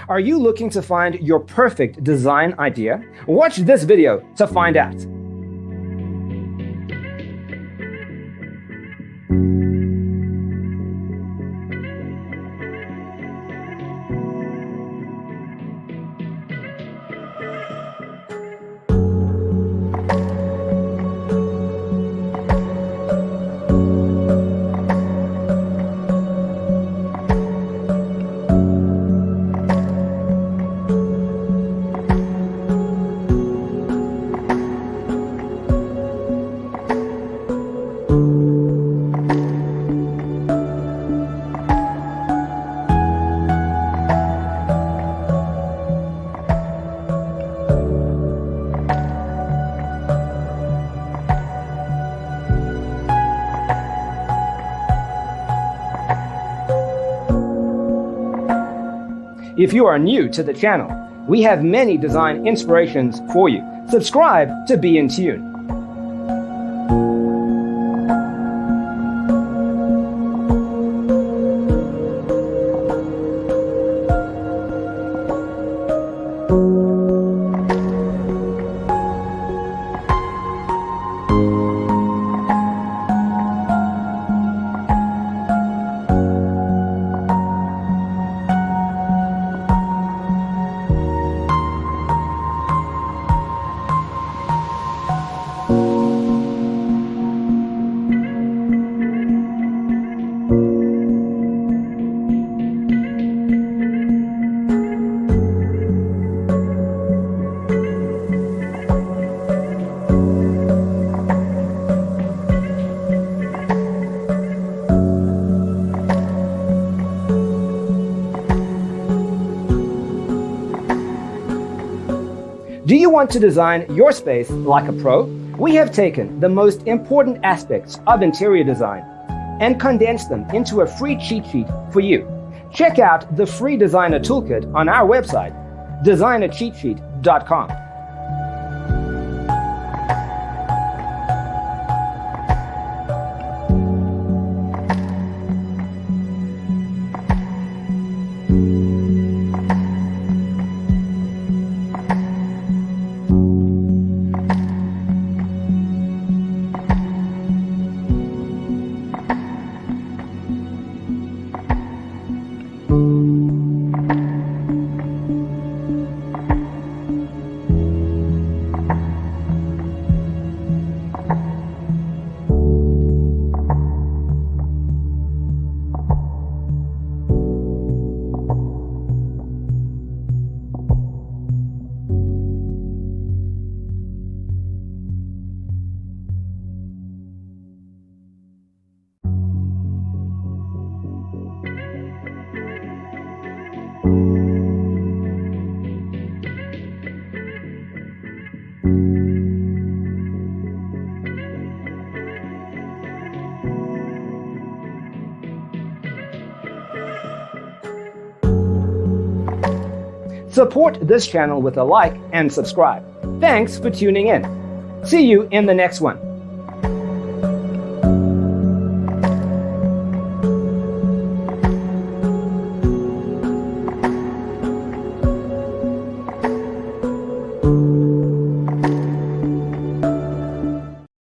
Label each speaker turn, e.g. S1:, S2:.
S1: Are you looking to find your perfect design idea? Watch this video to find out. If you are new to the channel, we have many design inspirations for you. Subscribe to be in tune. Do you want to design your space like a pro? We have taken the most important aspects of interior design and condensed them into a free cheat sheet for you. Check out the free designer toolkit on our website, designercheatsheet.com. Support this channel with a like and subscribe. Thanks for tuning in. See you in the next one.